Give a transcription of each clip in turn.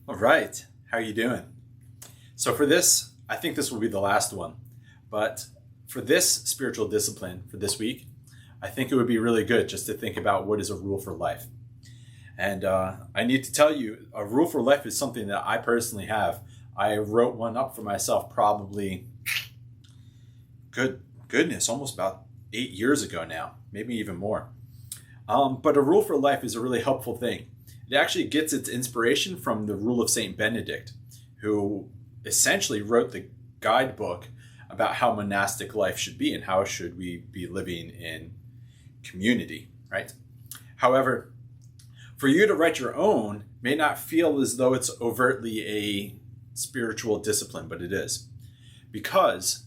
All right, how are you doing? So for this, I think this will be the last one, but for this spiritual discipline for this week, I think it would be really good just to think about what is a rule for life. And I need to tell you, a rule for life is something that I personally have. I wrote one up for myself probably, goodness, almost about 8 years ago now, maybe even more. But a rule for life is a really helpful thing. It actually gets its inspiration from the rule of Saint Benedict, who essentially wrote the guidebook about how monastic life should be and how should we be living in community, right? However, for you to write your own may not feel as though it's overtly a spiritual discipline, but it is. Because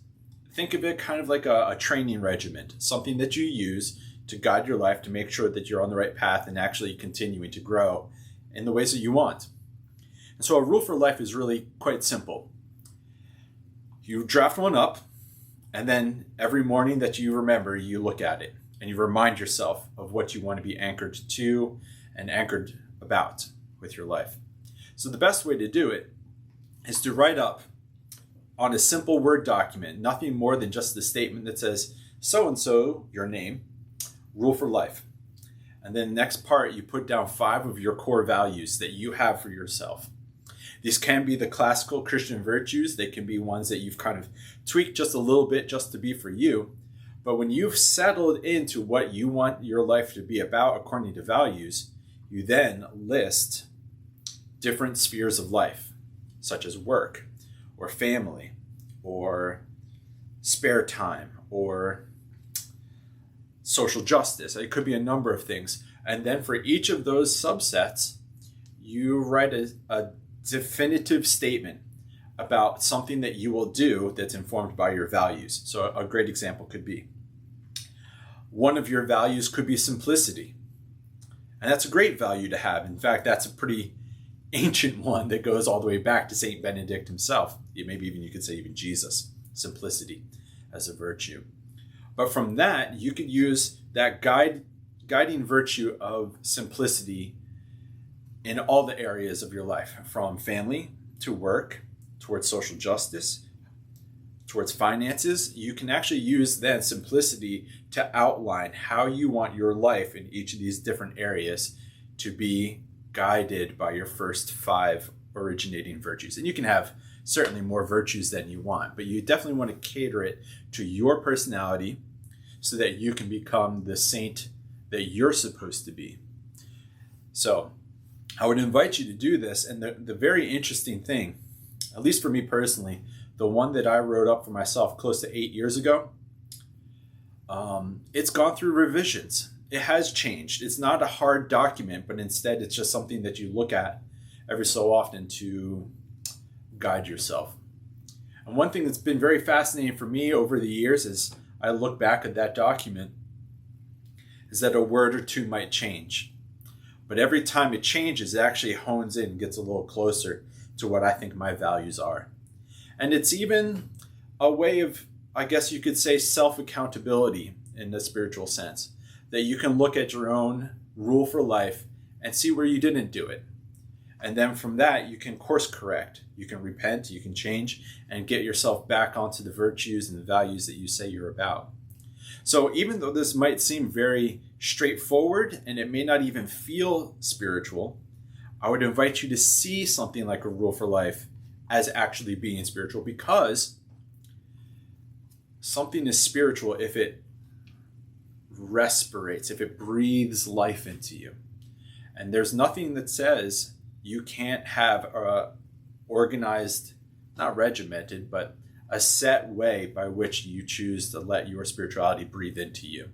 think of it kind of like a training regiment, something that you use to guide your life to make sure that you're on the right path and actually continuing to grow in the ways that you want. And so a rule for life is really quite simple. You draft one up, and then every morning that you remember, you look at it and you remind yourself of what you want to be anchored to and anchored about with your life. So the best way to do it is to write up on a simple Word document, nothing more than just the statement that says, so-and-so, your name, rule for life. And then the next part, you put down 5 of your core values that you have for yourself. These can be the classical Christian virtues. They can be ones that you've kind of tweaked just a little bit just to be for you. But when you've settled into what you want your life to be about according to values, you then list different spheres of life, such as work or family or spare time or social justice. It could be a number of things. And then for each of those subsets, you write a definitive statement about something that you will do that's informed by your values. So a great example could be, one of your values could be simplicity. And that's a great value to have. In fact, that's a pretty ancient one that goes all the way back to Saint Benedict himself. Maybe even you could say even Jesus, simplicity as a virtue. But from that, you could use that guiding virtue of simplicity in all the areas of your life, from family to work, towards social justice, towards finances. You can actually use then simplicity to outline how you want your life in each of these different areas to be guided by your first 5 originating virtues. And you can have certainly more virtues than you want, but you definitely want to cater it to your personality so that you can become the saint that you're supposed to be. So I would invite you to do this. And the very interesting thing, at least for me personally, the one that I wrote up for myself close to 8 years ago, it's gone through revisions. It has changed. It's not a hard document, but instead it's just something that you look at every so often to guide yourself. And one thing that's been very fascinating for me over the years as I look back at that document is that a word or two might change. But every time it changes, it actually hones in and gets a little closer to what I think my values are. And it's even a way of, I guess you could say, self-accountability in the spiritual sense, that you can look at your own rule for life and see where you didn't do it. And then from that, you can course correct, you can repent, you can change, and get yourself back onto the virtues and the values that you say you're about. So even though this might seem very straightforward and it may not even feel spiritual, I would invite you to see something like a rule for life as actually being spiritual, because something is spiritual if it respirates, if it breathes life into you. And there's nothing that says you can't have a organized, not regimented, but a set way by which you choose to let your spirituality breathe into you.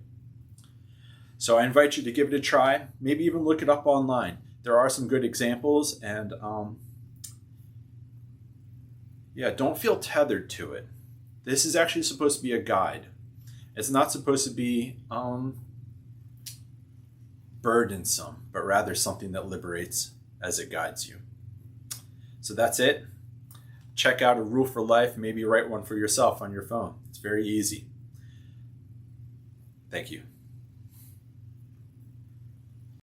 So I invite you to give it a try, maybe even look it up online. There are some good examples, and don't feel tethered to it. This is actually supposed to be a guide. It's not supposed to be burdensome, but rather something that liberates as it guides you. So that's it. Check out a rule for life. Maybe write one for yourself on your phone. It's very easy. Thank you.